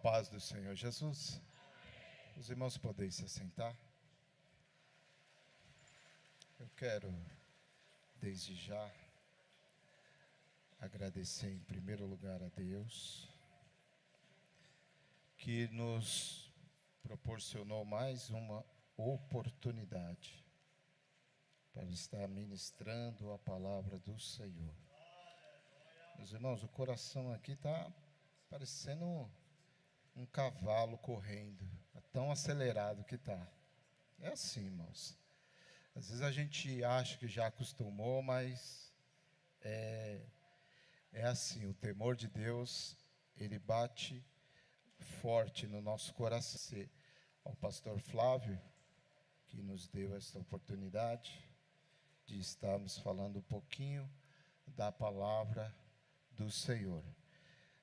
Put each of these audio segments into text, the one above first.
paz do Senhor Jesus. Os irmãos podem se assentar. Eu quero, desde já, agradecer em primeiro lugar a Deus, que nos proporcionou mais uma oportunidade para estar ministrando a palavra do Senhor. Meus irmãos, o coração aqui está parecendo um cavalo correndo, tão acelerado que está. É assim, irmãos. Às vezes a gente acha que já acostumou, mas é assim, o temor de Deus, ele bate forte no nosso coração. Ao pastor Flávio, que nos deu esta oportunidade de estarmos falando um pouquinho da palavra do Senhor.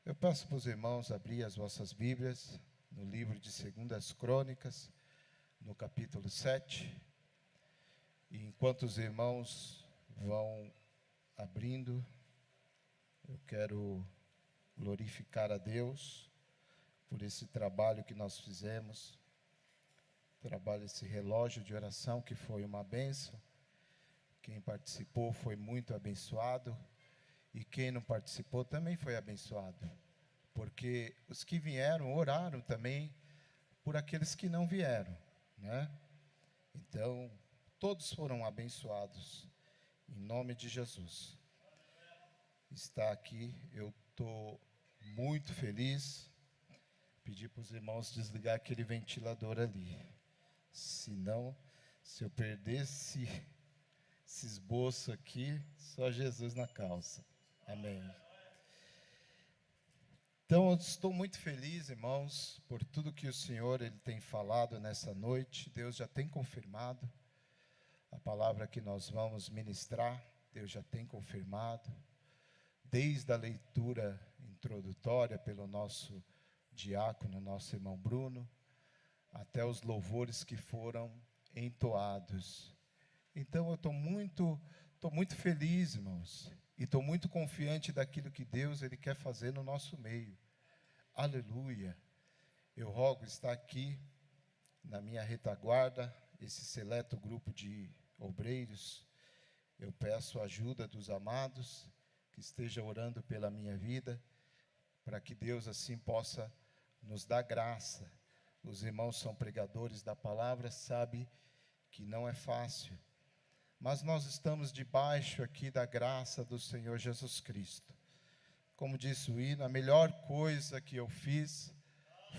Eu peço para os irmãos abrir as vossas Bíblias no livro de 2 Crônicas, no capítulo 7. E enquanto os irmãos vão abrindo, eu quero glorificar a Deus por esse trabalho que nós fizemos, esse relógio de oração que foi uma bênção. Quem participou foi muito abençoado. E quem não participou também foi abençoado, porque os que vieram oraram também por aqueles que não vieram, né? Então, todos foram abençoados, em nome de Jesus. Está aqui, eu estou muito feliz. Pedi para os irmãos desligar aquele ventilador ali, senão, se eu perdesse esse esboço aqui, só Jesus na calça. Amém. Então, eu estou muito feliz, irmãos, por tudo que o Senhor ele tem falado nessa noite. Deus já tem confirmado a palavra que nós vamos ministrar. Deus já tem confirmado, desde a leitura introdutória pelo nosso diácono, nosso irmão Bruno, até os louvores que foram entoados. Então, eu estou muito feliz, irmãos. E estou muito confiante daquilo que Deus ele quer fazer no nosso meio. Aleluia. Eu rogo estar aqui na minha retaguarda, esse seleto grupo de obreiros. Eu peço a ajuda dos amados, que estejam orando pela minha vida, para que Deus assim possa nos dar graça. Os irmãos são pregadores da palavra, sabe que não é fácil. Mas nós estamos debaixo aqui da graça do Senhor Jesus Cristo. Como disse o hino, a melhor coisa que eu fiz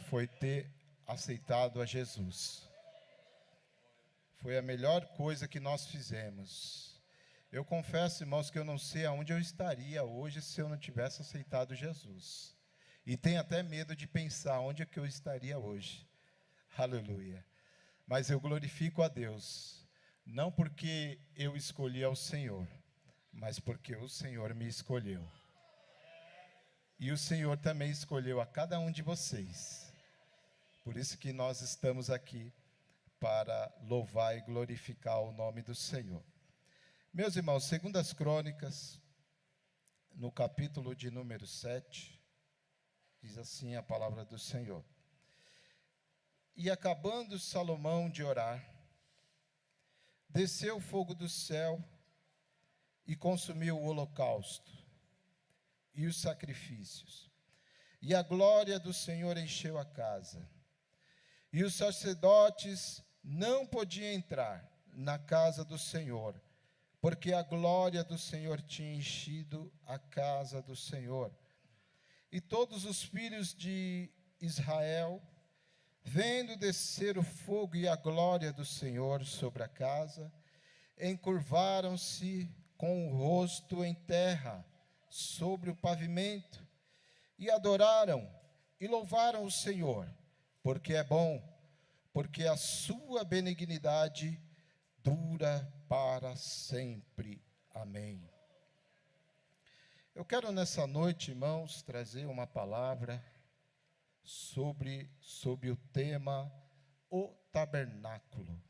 foi ter aceitado a Jesus. Foi a melhor coisa que nós fizemos. Eu confesso, irmãos, que eu não sei aonde eu estaria hoje se eu não tivesse aceitado Jesus. E tenho até medo de pensar onde é que eu estaria hoje. Aleluia. Mas eu glorifico a Deus. Não porque eu escolhi ao Senhor, mas porque o Senhor me escolheu. E o Senhor também escolheu a cada um de vocês. Por isso que nós estamos aqui para louvar e glorificar o nome do Senhor. Meus irmãos, 2 Crônicas, no capítulo de número 7, diz assim a palavra do Senhor. E acabando Salomão de orar, desceu o fogo do céu e consumiu o holocausto e os sacrifícios. E a glória do Senhor encheu a casa. E os sacerdotes não podiam entrar na casa do Senhor, porque a glória do Senhor tinha enchido a casa do Senhor. E todos os filhos de Israel, vendo descer o fogo e a glória do Senhor sobre a casa, encurvaram-se com o rosto em terra, sobre o pavimento, e adoraram e louvaram o Senhor, porque é bom, porque a sua benignidade dura para sempre. Amém. Eu quero nessa noite, irmãos, trazer uma palavra sobre o tema o tabernáculo.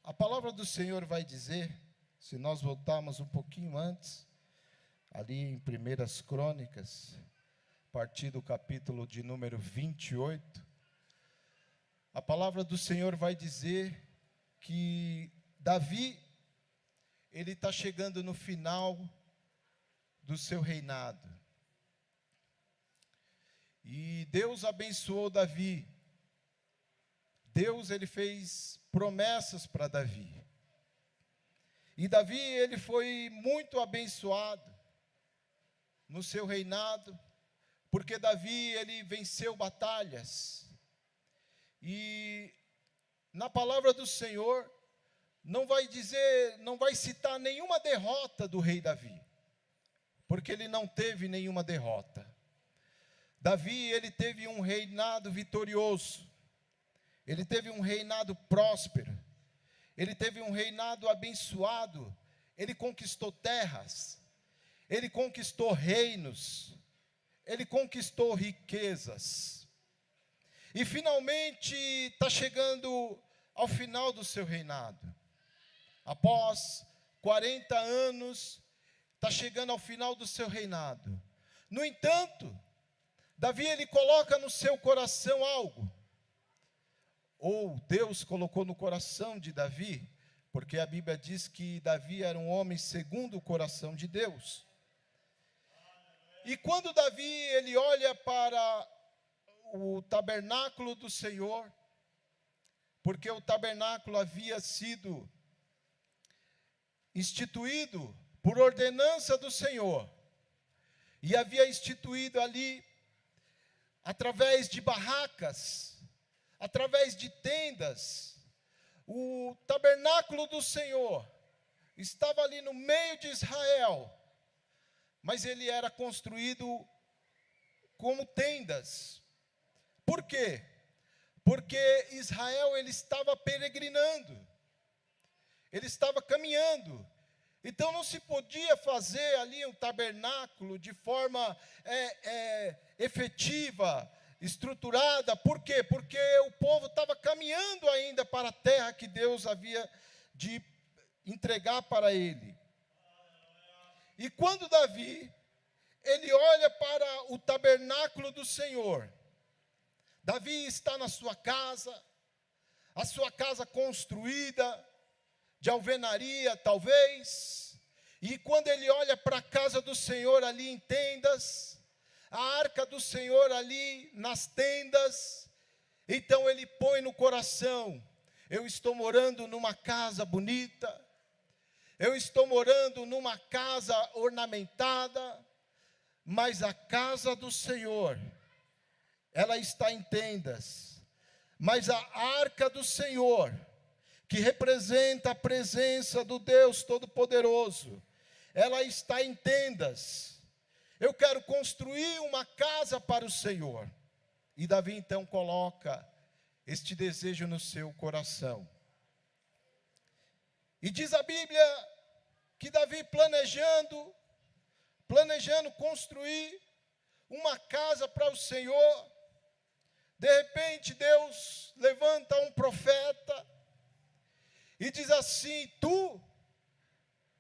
A palavra do Senhor vai dizer, se nós voltarmos um pouquinho antes, ali em 1 Crônicas, partir do capítulo de número 28, a palavra do Senhor vai dizer que Davi, ele está chegando no final do seu reinado. E Deus abençoou Davi. Deus, ele fez promessas para Davi. E Davi, ele foi muito abençoado no seu reinado, porque Davi, ele venceu batalhas. E na palavra do Senhor, não vai citar nenhuma derrota do rei Davi, porque ele não teve nenhuma derrota. Davi, ele teve um reinado vitorioso, ele teve um reinado próspero, ele teve um reinado abençoado, ele conquistou terras, ele conquistou reinos, ele conquistou riquezas. E finalmente está chegando ao final do seu reinado. Após 40 anos, está chegando ao final do seu reinado. No entanto, Davi, ele coloca no seu coração algo. Ou Deus colocou no coração de Davi, porque a Bíblia diz que Davi era um homem segundo o coração de Deus. E quando Davi, ele olha para o tabernáculo do Senhor, porque o tabernáculo havia sido instituído por ordenança do Senhor, e havia instituído ali, através de barracas, através de tendas, o tabernáculo do Senhor estava ali no meio de Israel, mas ele era construído como tendas. Por quê? Porque Israel, ele estava peregrinando, ele estava caminhando, então não se podia fazer ali um tabernáculo de forma efetiva, estruturada. Por quê? Porque o povo estava caminhando ainda para a terra que Deus havia de entregar para ele. E quando Davi, ele olha para o tabernáculo do Senhor, Davi está na sua casa, a sua casa construída, de alvenaria talvez, e quando ele olha para a casa do Senhor ali em tendas, a arca do Senhor ali nas tendas, então ele põe no coração: eu estou morando numa casa bonita, eu estou morando numa casa ornamentada, mas a casa do Senhor, ela está em tendas, mas a arca do Senhor, que representa a presença do Deus Todo-Poderoso, ela está em tendas. Eu quero construir uma casa para o Senhor. E Davi então coloca este desejo no seu coração. E diz a Bíblia que Davi planejando construir uma casa para o Senhor, de repente Deus levanta um profeta e diz assim: tu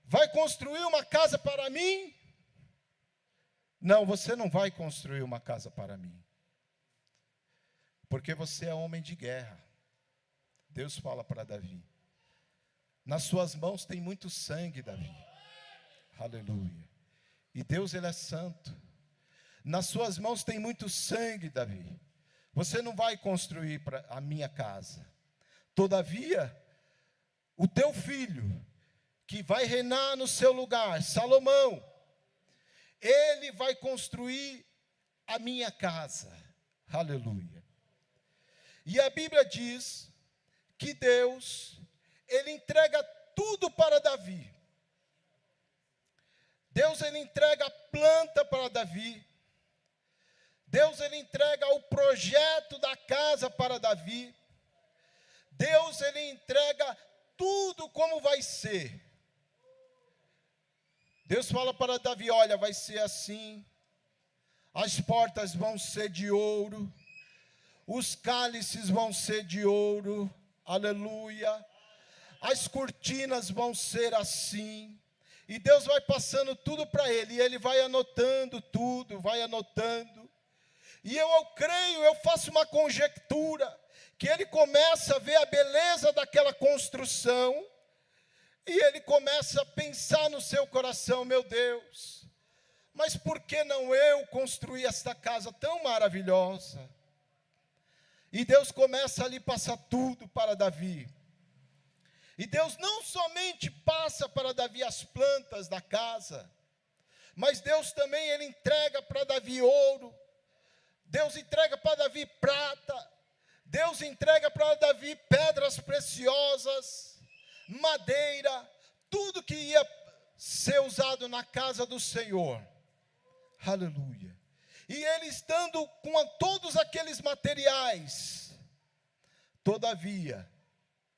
vai construir uma casa para mim? Não, você não vai construir uma casa para mim, porque você é homem de guerra. Deus fala para Davi: nas suas mãos tem muito sangue, Davi. Aleluia. E Deus, ele é santo. Nas suas mãos tem muito sangue, Davi. Você não vai construir a minha casa. Todavia, o teu filho, que vai reinar no seu lugar, Salomão, ele vai construir a minha casa. Aleluia. E a Bíblia diz que Deus, ele entrega tudo para Davi. Deus, ele entrega a planta para Davi. Deus, ele entrega o projeto da casa para Davi. Deus, ele entrega tudo como vai ser. Deus fala para Davi: olha, vai ser assim, as portas vão ser de ouro, os cálices vão ser de ouro, aleluia, as cortinas vão ser assim. E Deus vai passando tudo para ele, e ele vai anotando tudo, vai anotando. E eu creio, eu faço uma conjectura, que ele começa a ver a beleza daquela construção, e ele começa a pensar no seu coração: meu Deus, mas por que não eu construir esta casa tão maravilhosa? E Deus começa ali a passar tudo para Davi. E Deus não somente passa para Davi as plantas da casa, mas Deus também, ele entrega para Davi ouro, Deus entrega para Davi prata, Deus entrega para Davi pedras preciosas, madeira, tudo que ia ser usado na casa do Senhor. Aleluia. E ele estando com todos aqueles materiais, todavia,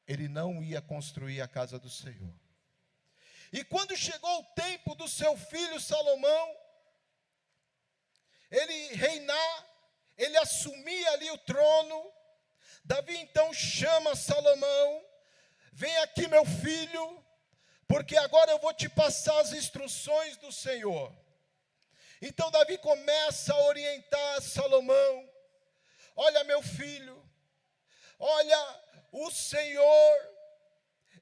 ele não ia construir a casa do Senhor. E quando chegou o tempo do seu filho Salomão, ele reinar, ele assumir ali o trono, Davi então chama Salomão: vem aqui, meu filho, porque agora eu vou te passar as instruções do Senhor. Então Davi começa a orientar Salomão: olha, meu filho, olha, o Senhor,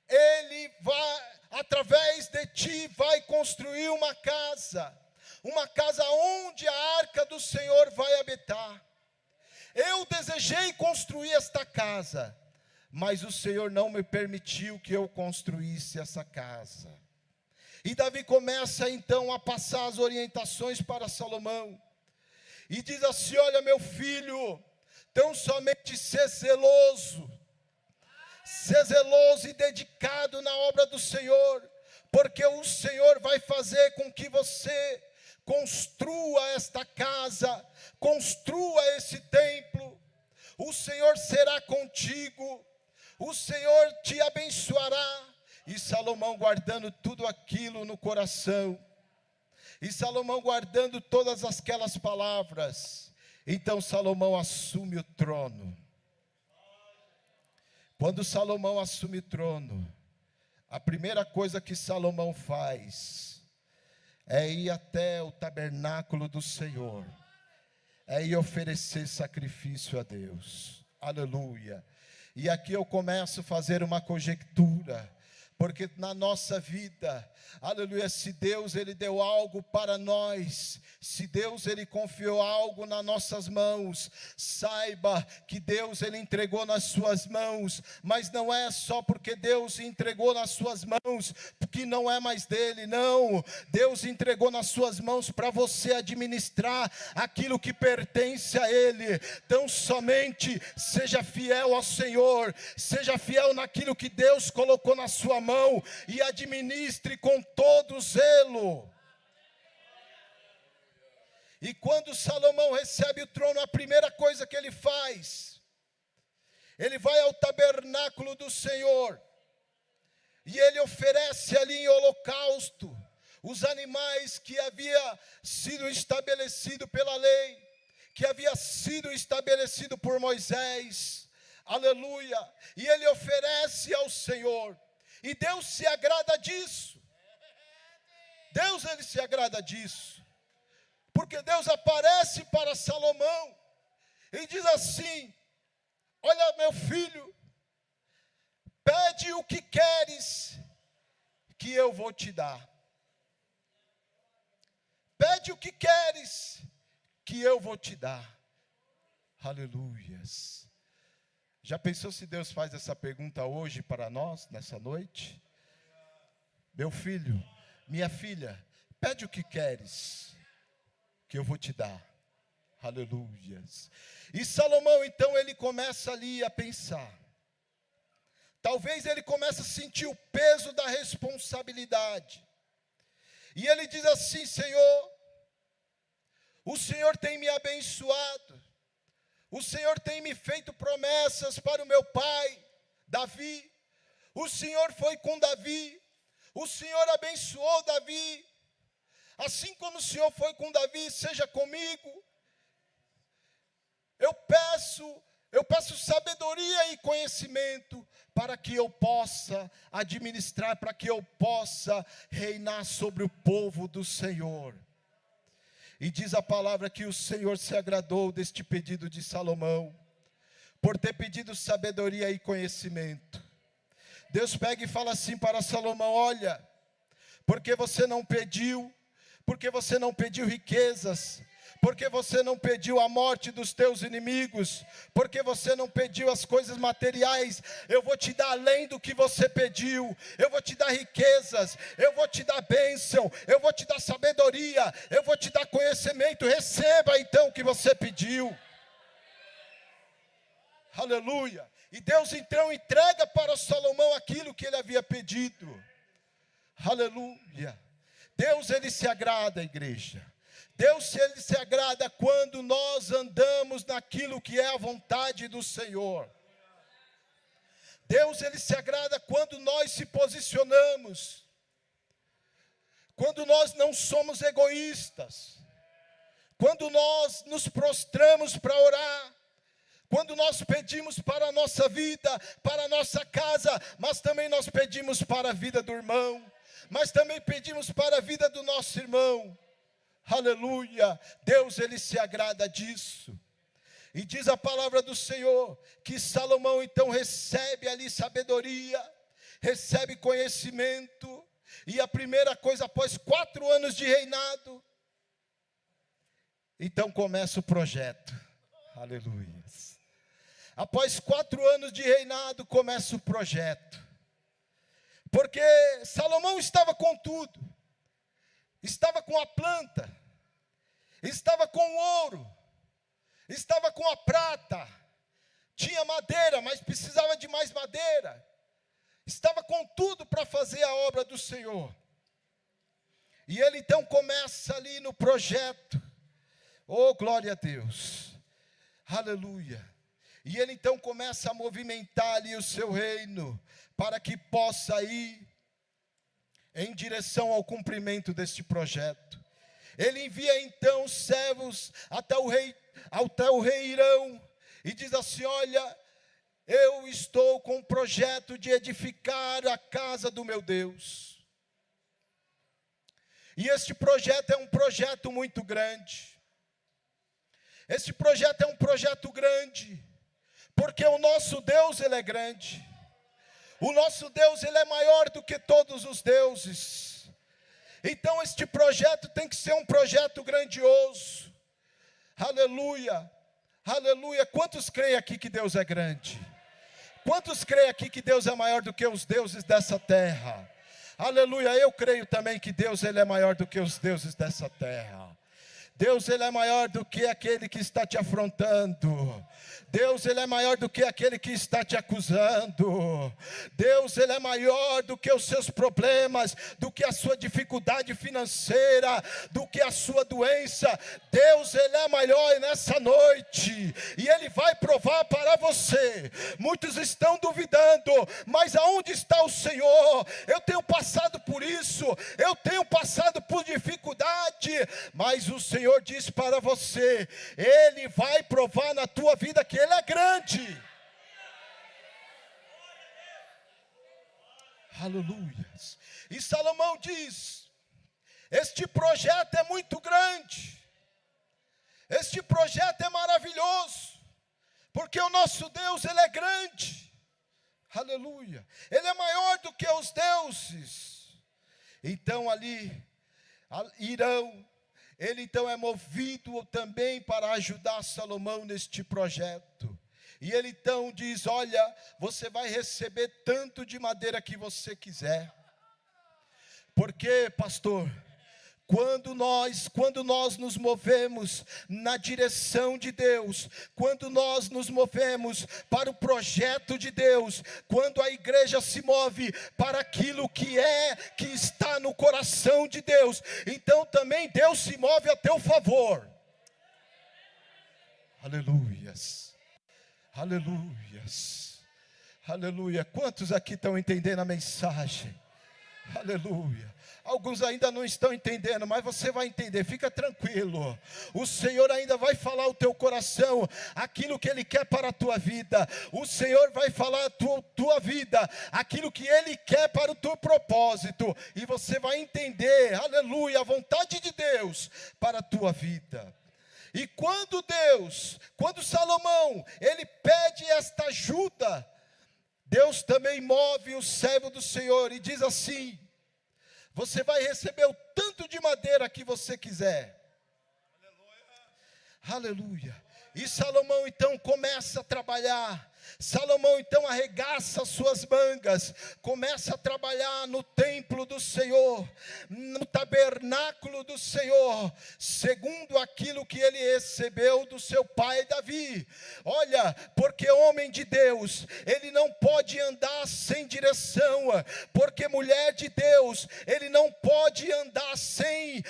ele vai, através de ti, vai construir uma casa onde a arca do Senhor vai habitar. Eu desejei construir esta casa, mas o Senhor não me permitiu que eu construísse essa casa. E Davi começa então a passar as orientações para Salomão, e diz assim: olha, meu filho, tão somente ser zeloso e dedicado na obra do Senhor, porque o Senhor vai fazer com que você construa esta casa, construa esse templo. O Senhor será contigo, o Senhor te abençoará. E Salomão guardando tudo aquilo no coração, e Salomão guardando todas aquelas palavras, então Salomão assume o trono. Quando Salomão assume o trono, a primeira coisa que Salomão faz é ir até o tabernáculo do Senhor, é ir oferecer sacrifício a Deus. Aleluia. E aqui eu começo a fazer uma conjectura, porque na nossa vida, aleluia, se Deus ele deu algo para nós, se Deus ele confiou algo nas nossas mãos, saiba que Deus ele entregou nas suas mãos, mas não é só porque Deus entregou nas suas mãos, que não é mais dele, não. Deus entregou nas suas mãos para você administrar aquilo que pertence a ele. Então somente seja fiel ao Senhor, seja fiel naquilo que Deus colocou na sua mão, e administre com todo zelo. E quando Salomão recebe o trono, a primeira coisa que ele faz, ele vai ao tabernáculo do Senhor, e ele oferece ali em holocausto os animais que havia sido estabelecido pela lei, que havia sido estabelecido por Moisés. Aleluia. E ele oferece ao Senhor. E Deus se agrada disso. Deus ele se agrada disso. Porque Deus aparece para Salomão e diz assim: olha, meu filho, pede o que queres, que eu vou te dar. Pede o que queres, que eu vou te dar. Aleluias. Já pensou se Deus faz essa pergunta hoje para nós, nessa noite? Meu filho, minha filha, pede o que queres, que eu vou te dar. Aleluias. E Salomão, então, ele começa ali a pensar. Talvez ele comece a sentir o peso da responsabilidade. E ele diz assim: Senhor, o Senhor tem me abençoado. O Senhor tem me feito promessas para o meu pai, Davi. O Senhor foi com Davi. O Senhor abençoou Davi. Assim como o Senhor foi com Davi, seja comigo. Eu peço sabedoria e conhecimento para que eu possa administrar, para que eu possa reinar sobre o povo do Senhor. E diz a palavra que o Senhor se agradou deste pedido de Salomão, por ter pedido sabedoria e conhecimento. Deus pega e fala assim para Salomão: olha, porque você não pediu riquezas, porque você não pediu a morte dos teus inimigos, porque você não pediu as coisas materiais, eu vou te dar além do que você pediu, eu vou te dar riquezas, eu vou te dar bênção, eu vou te dar sabedoria, eu vou te dar conhecimento. Receba então o que você pediu. Aleluia. E Deus então entrega para Salomão aquilo que ele havia pedido. Aleluia. Deus, ele se agrada, igreja. Deus, ele se agrada quando nós andamos naquilo que é a vontade do Senhor. Deus, ele se agrada quando nós se posicionamos, quando nós não somos egoístas, quando nós nos prostramos para orar, quando nós pedimos para a nossa vida, para a nossa casa, mas também nós pedimos para a vida do irmão, mas também pedimos para a vida do nosso irmão. Aleluia. Deus, ele se agrada disso. E diz a palavra do Senhor que Salomão então recebe ali sabedoria, recebe conhecimento. E a primeira coisa, após 4 anos de reinado, então começa o projeto. Aleluia. Após 4 anos de reinado, começa o projeto. Porque Salomão estava com tudo. Estava com a planta, estava com o ouro, estava com a prata, tinha madeira, mas precisava de mais madeira, estava com tudo para fazer a obra do Senhor. E ele então começa ali no projeto. Oh, glória a Deus, aleluia. E ele então começa a movimentar ali o seu reino, para que possa ir em direção ao cumprimento deste projeto. Ele envia então servos até o rei Irão, e diz assim: olha, eu estou com um projeto de edificar a casa do meu Deus. E este projeto é um projeto muito grande. Este projeto é um projeto grande, porque o nosso Deus, ele é grande. O nosso Deus, ele é maior do que todos os deuses. Então este projeto tem que ser um projeto grandioso. Aleluia, aleluia. Quantos creem aqui que Deus é grande? Quantos creem aqui que Deus é maior do que os deuses dessa terra? Aleluia, eu creio também que Deus, ele é maior do que os deuses dessa terra. Deus, ele é maior do que aquele que está te afrontando. Deus, ele é maior do que aquele que está te acusando. Deus, ele é maior do que os seus problemas, do que a sua dificuldade financeira, do que a sua doença. Deus, ele é maior nessa noite, e ele vai provar para você. Muitos estão duvidando, mas aonde está o Senhor? Eu tenho passado por isso, eu tenho passado por dificuldade, mas o Senhor diz para você, ele vai provar na tua vida que ele é grande. Aleluia. E Salomão diz: este projeto é muito grande, este projeto é maravilhoso, porque o nosso Deus, ele é grande. Aleluia. Ele é maior do que os deuses. Então ali, Irão, ele então é movido também para ajudar Salomão neste projeto. E ele então diz: olha, você vai receber tanto de madeira que você quiser. Porque, pastor, quando nós nos movemos na direção de Deus, quando nós nos movemos para o projeto de Deus, quando a igreja se move para aquilo que está no coração de Deus, então também Deus se move a teu favor. Aleluias, aleluias, aleluia. Quantos aqui estão entendendo a mensagem? Aleluia. Alguns ainda não estão entendendo, mas você vai entender, fica tranquilo. O Senhor ainda vai falar ao teu coração aquilo que Ele quer para a tua vida. O Senhor vai falar a tua vida, aquilo que Ele quer para o teu propósito. E você vai entender, aleluia, a vontade de Deus para a tua vida. E quando Salomão, ele pede esta ajuda, Deus também move o servo do Senhor e diz assim: você vai receber o tanto de madeira que você quiser. Aleluia. E Salomão então começa a trabalhar. Salomão então arregaça as suas mangas, começa a trabalhar no templo do Senhor, no tabernáculo do Senhor, segundo aquilo que ele recebeu do seu pai Davi. Olha, porque homem de Deus, ele não pode andar sem direção, porque mulher de Deus, ele não pode andar sem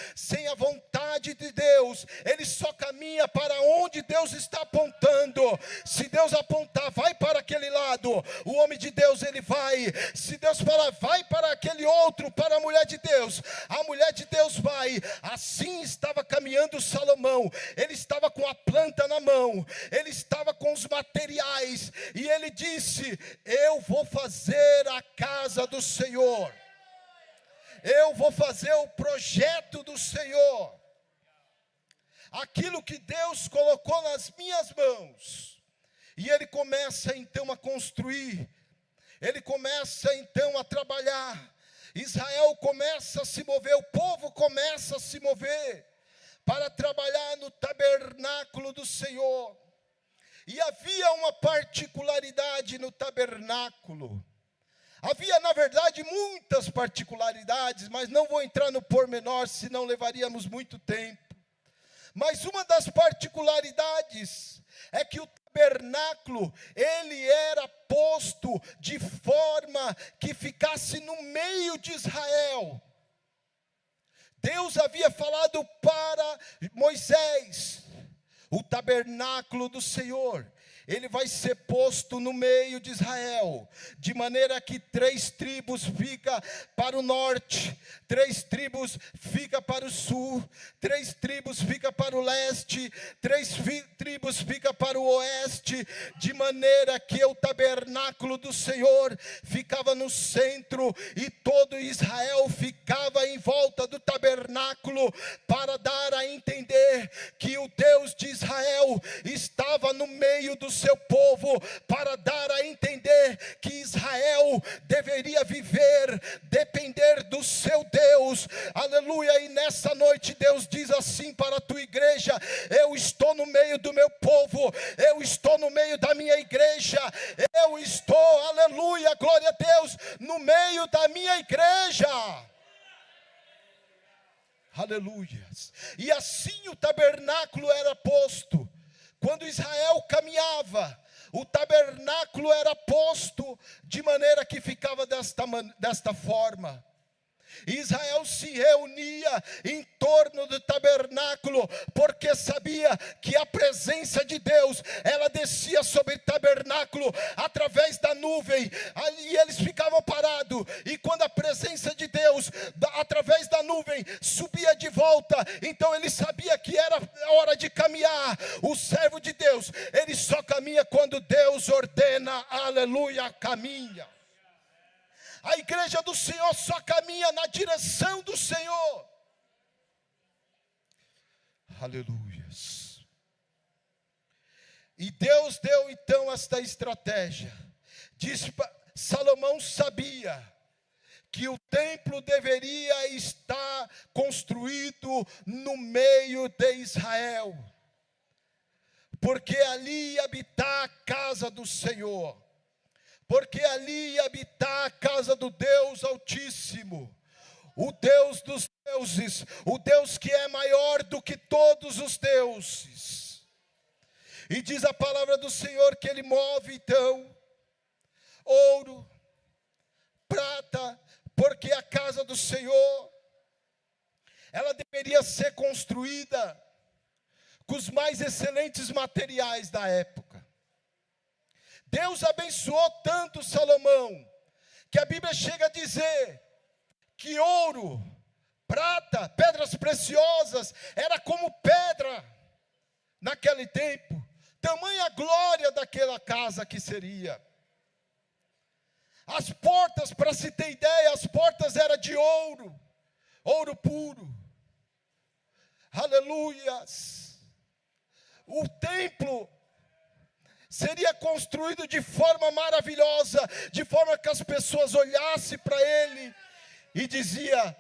a vontade de Deus. Ele só caminha para onde Deus está apontando. Se Deus apontar, vai para aquele lado, o homem de Deus ele vai. Se Deus falar, vai para aquele outro, para a mulher de Deus, a mulher de Deus vai. Assim estava caminhando Salomão. Ele estava com a planta na mão, ele estava com os materiais, e ele disse: eu vou fazer a casa do Senhor, eu vou fazer o projeto do Senhor, aquilo que Deus colocou nas minhas mãos. E ele começa então a construir, ele começa então a trabalhar. Israel começa a se mover, o povo começa a se mover para trabalhar no tabernáculo do Senhor. E havia uma particularidade no tabernáculo. Havia, na verdade, muitas particularidades, mas não vou entrar no pormenor, senão levaríamos muito tempo. Mas uma das particularidades é que o tabernáculo, ele era posto de forma que ficasse no meio de Israel. Deus havia falado para Moisés: o tabernáculo do Senhor, ele vai ser posto no meio de Israel, de maneira que 3 tribos ficam para o norte, 3 tribos ficam para o sul, 3 tribos ficam para o leste, 3 tribos ficam para o oeste, de maneira que o tabernáculo do Senhor ficava no centro, e todo Israel ficava em volta do tabernáculo, para dar a entender que o Deus de Israel estava no meio do seu povo, para dar a entender que Israel deveria viver, depender do seu Deus. Aleluia. E nessa noite Deus diz assim para a tua igreja: eu estou no meio do meu povo, eu estou no meio da minha igreja, eu estou, aleluia, glória a Deus, no meio da minha igreja. Aleluia. E assim o tabernáculo era posto. Quando Israel caminhava, o tabernáculo era posto de maneira que ficava desta forma. Israel se reunia em torno do tabernáculo, porque sabia que a presença de Deus, ela descia sobre o tabernáculo através da nuvem, e eles ficavam parados, e quando a presença de Deus, através da nuvem, subia de volta, então ele sabia que era hora de caminhar. O servo de Deus, ele só caminha quando Deus ordena, aleluia, caminha. A igreja do Senhor só caminha na direção do Senhor. Aleluia. E Deus deu então esta estratégia. Salomão sabia que o templo deveria estar construído no meio de Israel, porque ali ia habitar a casa do Senhor. Porque ali ia habitar a casa do Deus Altíssimo, o Deus dos deuses, o Deus que é maior do que todos os deuses. E diz a palavra do Senhor que ele move então ouro, prata, porque a casa do Senhor, ela deveria ser construída com os mais excelentes materiais da época. Deus abençoou tanto Salomão, que a Bíblia chega a dizer que ouro, prata, pedras preciosas, era como pedra naquele tempo. Tamanha glória daquela casa que seria. As portas, para se ter ideia, as portas eram de ouro, ouro puro. Aleluias. O templo seria construído de forma maravilhosa, de forma que as pessoas olhassem para ele e diziam: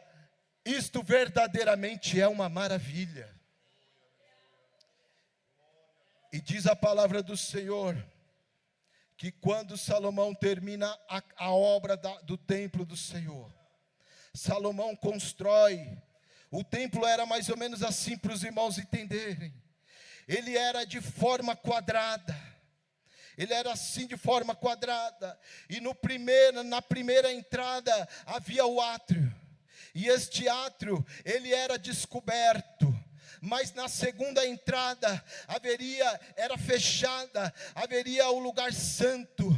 isto verdadeiramente é uma maravilha. E diz a palavra do Senhor, que quando Salomão termina a obra do templo do Senhor, Salomão constrói. O templo era mais ou menos assim, para os irmãos entenderem. Ele era de forma quadrada. Ele era assim, de forma quadrada. E na primeira entrada havia o átrio. E este átrio, ele era descoberto. Mas na segunda entrada era fechada, haveria o lugar santo,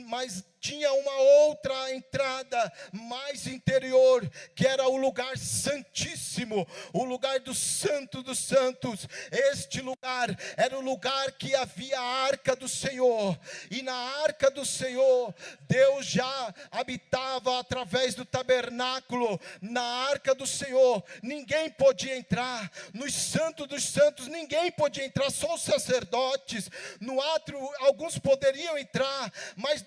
mas tinha uma outra entrada mais interior, que era o lugar santíssimo, o lugar do santo dos santos. Este lugar era o lugar que havia a arca do Senhor, e na arca do Senhor, Deus já habitava através do tabernáculo. Na arca do Senhor, ninguém podia entrar. Nos santos dos santos, ninguém podia entrar, só os sacerdotes. No átrio, alguns poderiam entrar, mas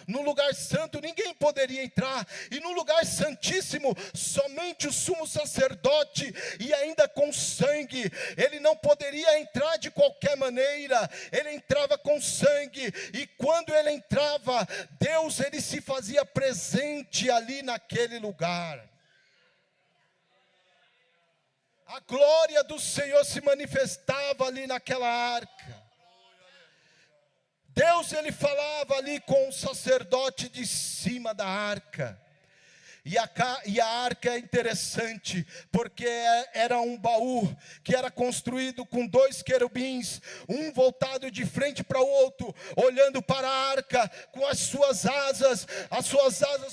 no lugar santo, ninguém poderia entrar. E no lugar santíssimo, somente o sumo sacerdote, e ainda com sangue. Ele não poderia entrar de qualquer maneira, ele entrava com sangue. E quando ele entrava, Deus, ele se fazia presente ali naquele lugar. A glória do Senhor se manifestava ali naquela arca. Deus, ele falava ali com o sacerdote de cima da arca. E a arca é interessante, porque era um baú que era construído com 2 querubins, um voltado de frente para o outro, olhando para a arca, com as suas asas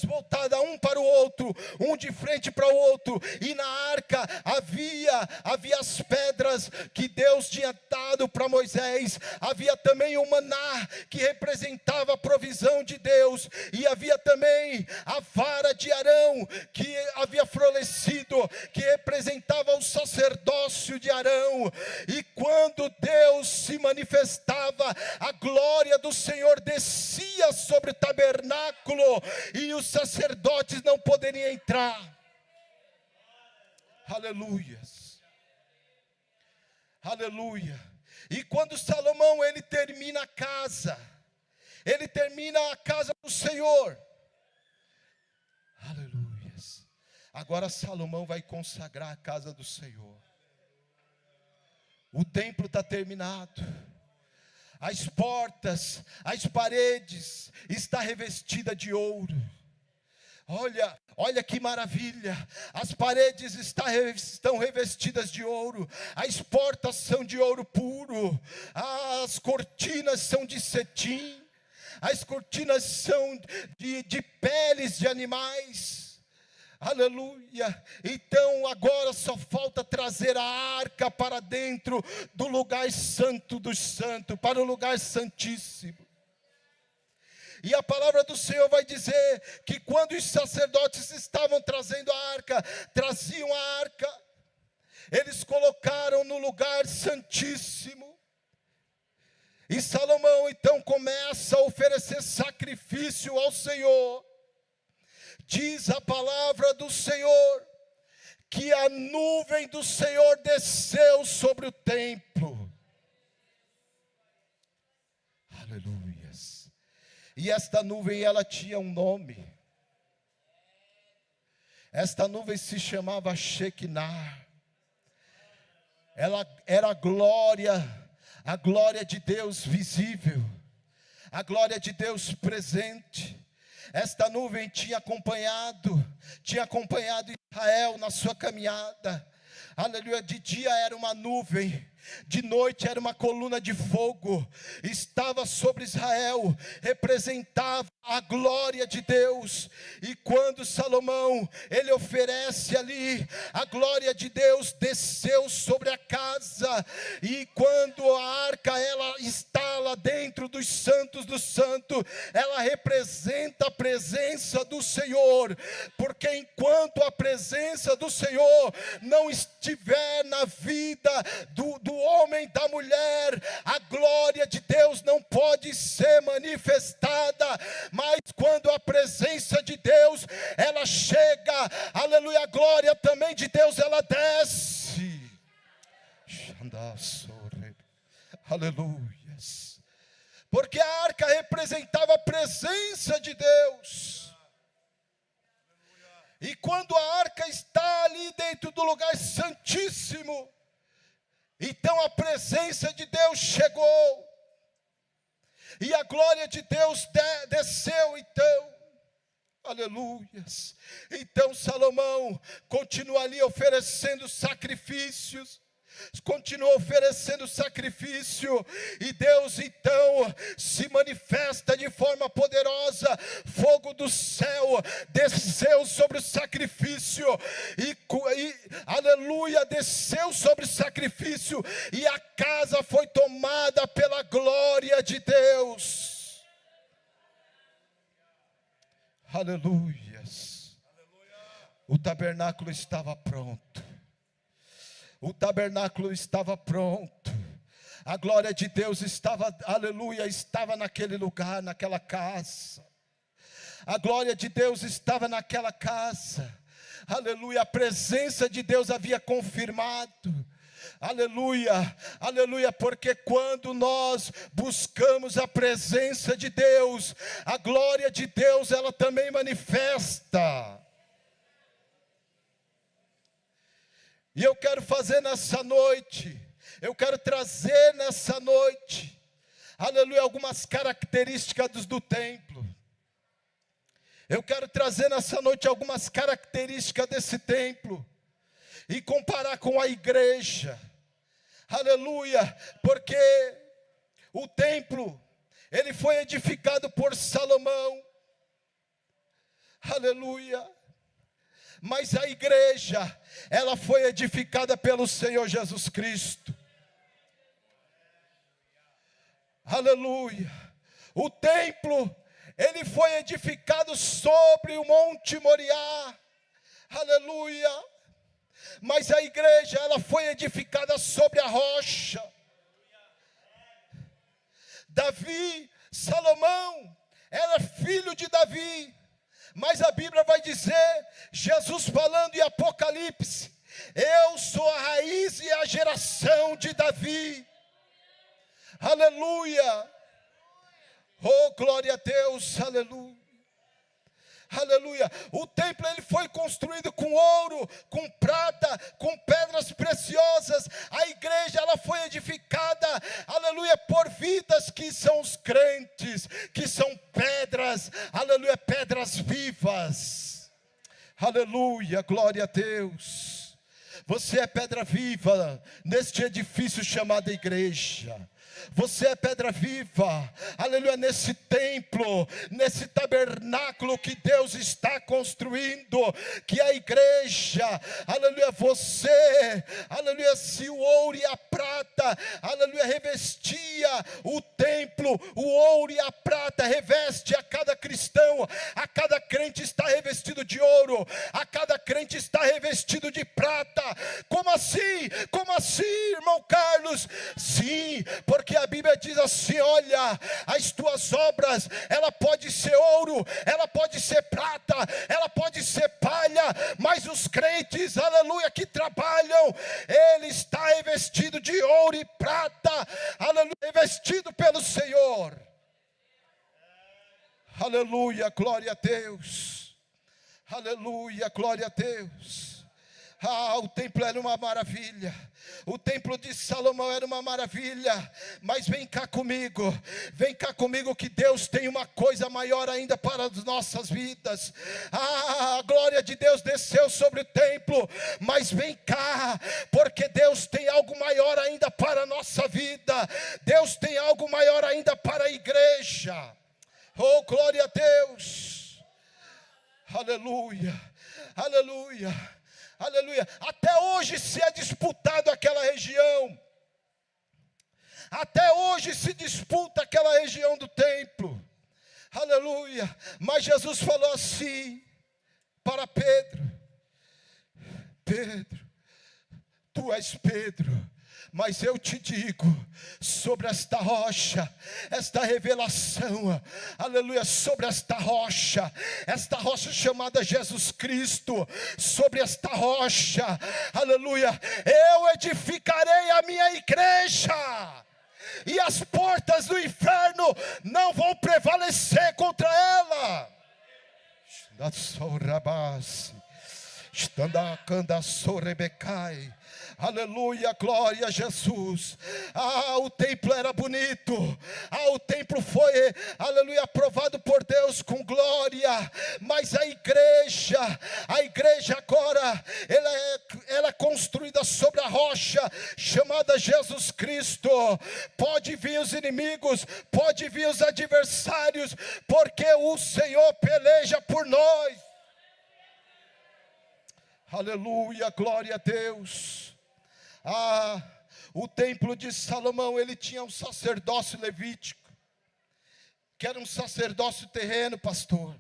voltadas um para o outro, um de frente para o outro. E na arca havia as pedras que Deus tinha dado para Moisés. Havia também o maná, que representava a provisão de Deus. E havia também a vara de Arão, que havia florescido, que representava o sacerdócio de Arão. E quando Deus se manifestava, a glória do Senhor descia sobre o tabernáculo, e os sacerdotes não poderiam entrar. Aleluias, aleluia. E quando Salomão, ele termina a casa do Senhor, aleluias. Agora Salomão vai consagrar a casa do Senhor. O templo está terminado. As portas, as paredes está revestida de ouro. Olha que maravilha. As paredes estão revestidas de ouro. As portas são de ouro puro. As cortinas são de cetim. As cortinas são de peles de animais. Aleluia. Então agora só falta trazer a arca para dentro do lugar santo dos santos, para o lugar santíssimo. E a palavra do Senhor vai dizer que quando os sacerdotes estavam trazendo a arca, traziam a arca, eles colocaram no lugar santíssimo. E Salomão então começa a oferecer sacrifício ao Senhor. Diz a palavra do Senhor que a nuvem do Senhor desceu sobre o templo. Aleluias. E esta nuvem, ela tinha um nome. Esta nuvem se chamava Shekinah. Ela era a glória de Deus visível, a glória de Deus presente. Esta nuvem tinha acompanhado Israel na sua caminhada. aleluia, de dia era uma nuvem, de noite era uma coluna de fogo, estava sobre Israel, representava a glória de Deus. E quando Salomão, ele oferece ali, a glória de Deus desceu sobre a casa, e quando a arca, ela está lá dentro dos santos do santo, ela representa a presença do Senhor, porque enquanto a presença do Senhor não estiver na vida do homem, da mulher, a glória de Deus não pode ser manifestada. Mas quando a presença de Deus, ela chega, aleluia, a glória também de Deus, ela desce. Aleluias. Porque a arca representava a presença de Deus. E quando a arca está ali dentro do lugar santíssimo, então a presença de Deus chegou, e a glória de Deus desceu então, aleluias. Então Salomão continua ali oferecendo sacrifícios, continua oferecendo sacrifício, e Deus então se manifesta de forma poderosa. Fogo do céu desceu sobre o sacrifício, e aleluia, desceu sobre o sacrifício, e a casa foi tomada pela glória de Deus. Aleluias. O tabernáculo estava pronto. O tabernáculo estava pronto, a glória de Deus estava, aleluia, estava naquele lugar, naquela casa, a glória de Deus estava naquela casa, aleluia, a presença de Deus havia confirmado, aleluia, aleluia, porque quando nós buscamos a presença de Deus, a glória de Deus, ela também manifesta. E eu quero fazer nessa noite, eu quero trazer nessa noite, aleluia, algumas características do templo. Eu quero trazer nessa noite algumas características desse templo, e comparar com a igreja, aleluia, porque o templo, ele foi edificado por Salomão, aleluia. Mas a igreja, ela foi edificada pelo Senhor Jesus Cristo. Aleluia. O templo, ele foi edificado sobre o Monte Moriá. Aleluia. Mas a igreja, ela foi edificada sobre a rocha. Davi, Salomão, era filho de Davi. Mas a Bíblia vai dizer, Jesus falando em Apocalipse, eu sou a raiz e a geração de Davi. Aleluia. Oh, glória a Deus, aleluia. Aleluia. O templo, ele foi construído com ouro, com prata, com pedras preciosas. A igreja, ela foi edificada, aleluia, por vidas que são os crentes, que são pedras, aleluia, pedras vivas. Aleluia, glória a Deus. Você é pedra viva neste edifício chamado igreja. Você é pedra viva, aleluia, nesse templo, nesse tabernáculo que Deus está construindo, que é a igreja, aleluia. Você, aleluia, se o ouro e a prata, aleluia, revestia o templo, o ouro e a prata reveste a cada cristão, a cada crente está revestido de ouro, a cada crente está revestido de prata. Como assim? Como assim, irmão Carlos? Sim, porque a Bíblia diz assim, olha, as tuas obras, ela pode ser ouro, ela pode ser prata, ela pode ser palha, mas os crentes, aleluia, que trabalham, ele está revestido de ouro e prata, aleluia, revestido pelo Senhor. Aleluia, glória a Deus. Aleluia, glória a Deus. O templo era uma maravilha, o templo de Salomão era uma maravilha, mas vem cá comigo que Deus tem uma coisa maior ainda para as nossas vidas. A glória de Deus desceu sobre o templo, mas vem cá, porque Deus tem algo maior ainda para a nossa vida, Deus tem algo maior ainda para a igreja. Oh, glória a Deus, aleluia, aleluia. Aleluia, até hoje se é disputado aquela região, até hoje se disputa aquela região do templo, aleluia, mas Jesus falou assim para Pedro: Pedro, tu és Pedro, mas eu te digo, sobre esta rocha, esta revelação, aleluia, sobre esta rocha chamada Jesus Cristo, sobre esta rocha, aleluia, eu edificarei a minha igreja, e as portas do inferno não vão prevalecer contra ela. Aleluia, glória a Jesus. O templo era bonito, o templo foi, aleluia, aprovado por Deus com glória, mas a igreja agora, ela é construída sobre a rocha chamada Jesus Cristo. Pode vir os inimigos, pode vir os adversários, porque o Senhor peleja por nós. Aleluia, glória a Deus. O templo de Salomão, ele tinha um sacerdócio levítico, que era um sacerdócio terreno, pastor.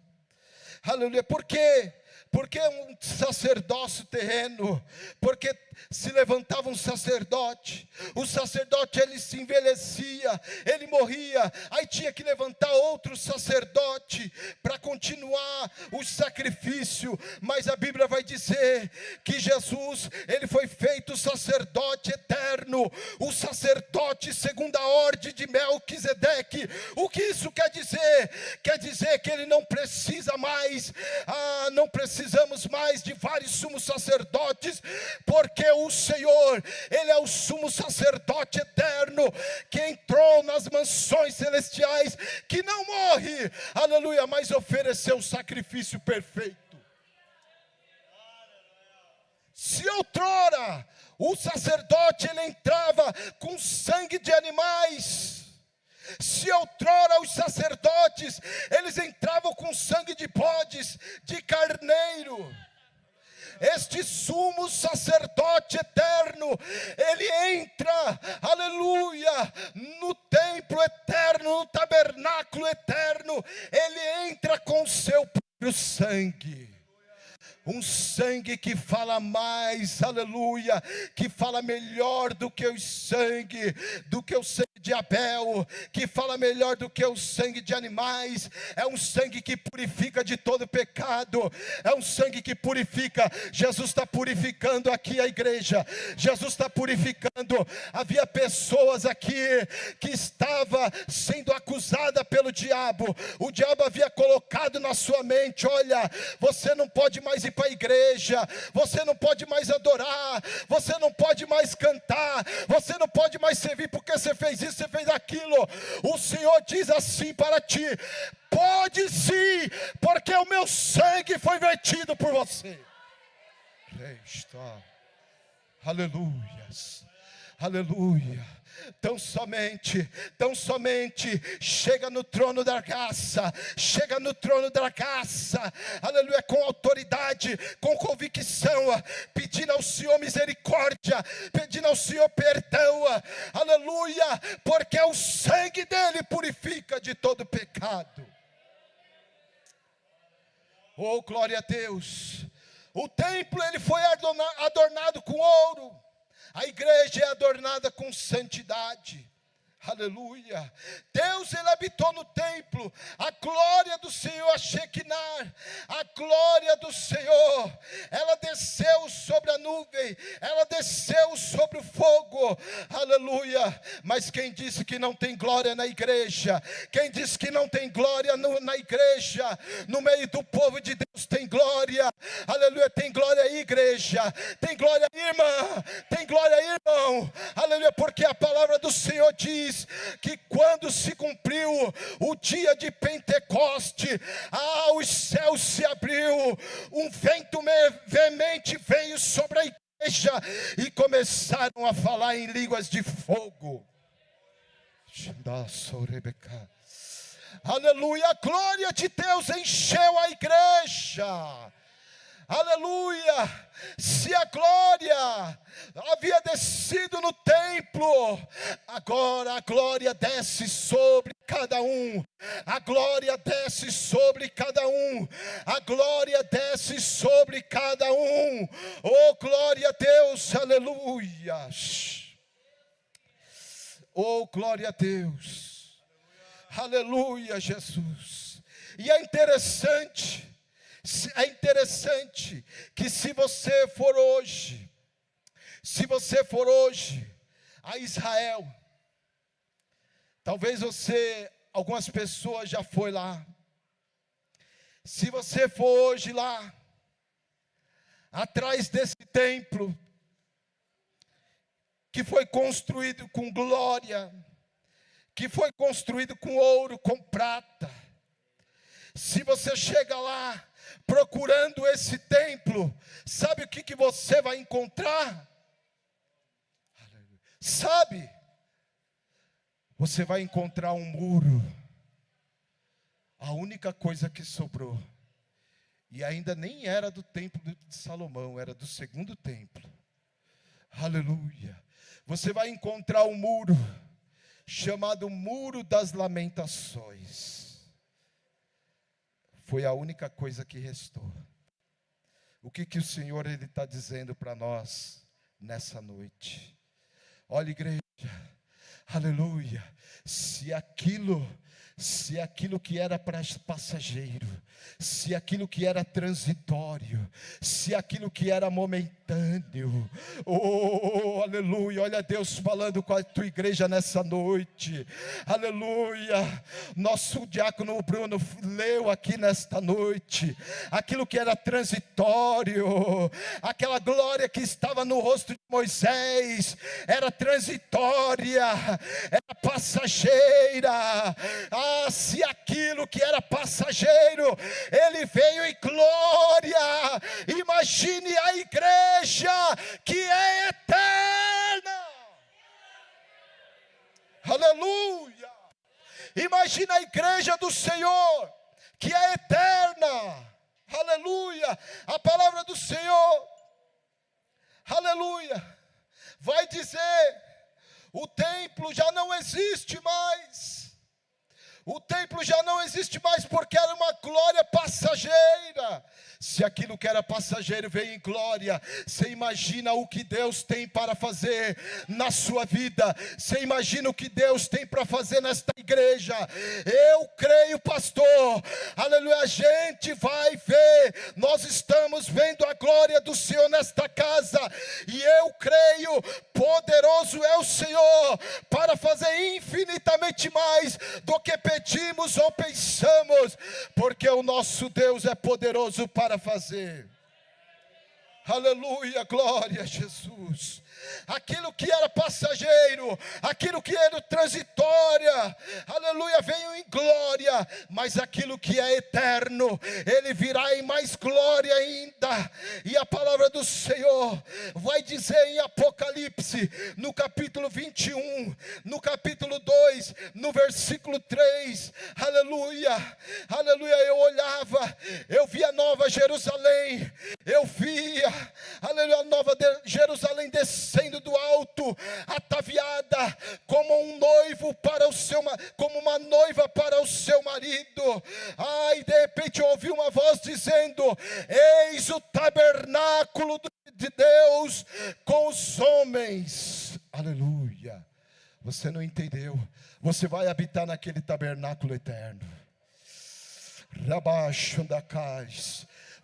Aleluia, por quê? Porque um sacerdócio terreno, porque se levantava um sacerdote, o sacerdote ele se envelhecia, ele morria, aí tinha que levantar outro sacerdote para continuar o sacrifício. Mas a Bíblia vai dizer que Jesus, ele foi feito sacerdote eterno, o sacerdote segundo a ordem de Melquisedeque. O que isso quer dizer? Quer dizer que ele não precisa mais, não precisamos mais de vários sumos sacerdotes, porque o Senhor, ele é o sumo sacerdote eterno, que entrou nas mansões celestiais, que não morre, aleluia, mas ofereceu o sacrifício perfeito. Se outrora o sacerdote ele entrava com sangue de animais, se outrora os sacerdotes eles entravam com sangue de bodes, de carneiro, este sumo sacerdote eterno, ele entra, aleluia, no templo eterno, no tabernáculo eterno, ele entra com o seu próprio sangue. Um sangue que fala mais, aleluia, que fala melhor do que o sangue de Abel, que fala melhor do que o sangue de animais. É um sangue que purifica de todo pecado, é um sangue que purifica. Jesus está purificando aqui a igreja, Jesus está purificando. Havia pessoas aqui que estava sendo acusada pelo diabo, o diabo havia colocado na sua mente: olha, você não pode mais ir para a igreja, você não pode mais adorar, você não pode mais cantar, você não pode mais servir porque você fez isso, você fez aquilo. O Senhor diz assim para ti: pode sim, porque o meu sangue foi vertido por você. Aleluias, aleluia. Tão somente chega no trono da graça, aleluia, com autoridade, com convicção, pedindo ao Senhor misericórdia, pedindo ao Senhor perdão, aleluia, porque o sangue dele purifica de todo pecado. Oh, glória a Deus. O templo ele foi adornado com ouro. A igreja é adornada com santidade. Aleluia. Deus ele habitou no templo. A glória do Senhor, a Shekinah, a glória do Senhor, ela desceu sobre a nuvem, ela desceu sobre o fogo. Aleluia. Mas quem disse que não tem glória na igreja? Quem disse que não tem glória na igreja? No meio do povo de Deus tem glória. Aleluia. Tem glória aí igreja, tem glória irmã, tem glória irmão, aleluia, porque a palavra do Senhor diz que quando se cumpriu o dia de Pentecoste, os céus se abriu, um vento veemente veio sobre a igreja e começaram a falar em línguas de fogo. Aleluia, a glória de Deus encheu a igreja. Aleluia, se a glória havia descido no templo, agora a glória desce sobre cada um, a glória desce sobre cada um, a glória desce sobre cada um, oh glória a Deus, aleluia, oh glória a Deus, aleluia Jesus. E é interessante que se você for hoje a Israel, talvez algumas pessoas já foi lá, se você for hoje lá, atrás desse templo, que foi construído com glória, que foi construído com ouro, com prata, se você chega lá, procurando esse templo, sabe o que você vai encontrar? Sabe? Você vai encontrar um muro, a única coisa que sobrou, e ainda nem era do templo de Salomão, era do segundo templo, aleluia. Você vai encontrar um muro, chamado Muro das Lamentações. Foi a única coisa que restou. O que o Senhor está dizendo para nós nessa noite? Olha, igreja, aleluia, se aquilo que era para passageiro, se aquilo que era transitório, se aquilo que era momentâneo, oh, aleluia, olha Deus falando com a tua igreja nessa noite, aleluia, nosso diácono Bruno leu aqui nesta noite, aquilo que era transitório, aquela glória que estava no rosto de Moisés, era transitória, era passageira, se aquilo que era passageiro, ele veio em glória, imagine a igreja que é eterna, aleluia, imagine a igreja do Senhor, que é eterna, aleluia, a palavra do Senhor, aleluia, vai dizer, o templo já não existe mais, o templo já não existe mais porque era uma glória passageira. Se aquilo que era passageiro veio em glória, você imagina o que Deus tem para fazer na sua vida, você imagina o que Deus tem para fazer nesta igreja. Eu creio, pastor, aleluia, a gente vai ver, nós estamos vendo a glória do Senhor nesta casa, e eu creio, poderoso é o Senhor, para fazer infinitamente mais do que pedimos ou pensamos, porque o nosso Deus é poderoso para fazer. Aleluia, glória a Jesus. Aquilo que era passageiro, aquilo que era transitória, aleluia, veio em glória, mas aquilo que é eterno, ele virá em mais glória ainda. E a palavra do Senhor vai dizer em Apocalipse, no capítulo 21, no capítulo 2, no versículo 3, aleluia, aleluia, eu olhava, eu via a Nova Jerusalém, eu via, aleluia, a Nova Jerusalém descendo do alto, ataviada como um noivo para o seu, como uma noiva para o seu marido. E de repente eu ouvi uma voz dizendo: eis o tabernáculo de Deus com os homens. Aleluia. Você não entendeu? Você vai habitar naquele tabernáculo eterno.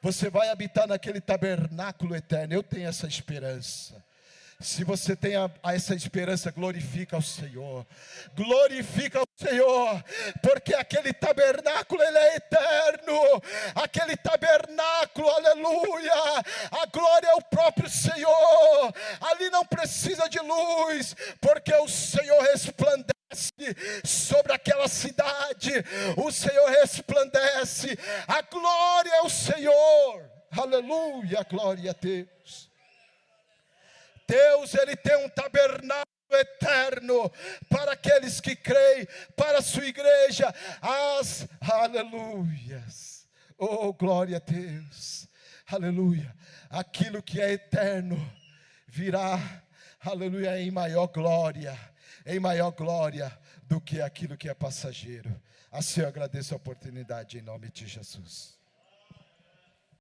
Você vai habitar naquele tabernáculo eterno. Eu tenho essa esperança. Se você tem essa esperança, glorifica ao Senhor. Glorifica ao Senhor, porque aquele tabernáculo, ele é eterno. Aquele tabernáculo, aleluia, a glória é o próprio Senhor. Ali não precisa de luz, porque o Senhor resplandece sobre aquela cidade. O Senhor resplandece. A glória é o Senhor. Aleluia, glória a Deus. Deus, ele tem um tabernáculo eterno para aqueles que creem, para a sua igreja. As aleluias. Oh, glória a Deus. Aleluia. Aquilo que é eterno virá, aleluia, em maior glória do que aquilo que é passageiro. Assim eu agradeço a oportunidade em nome de Jesus.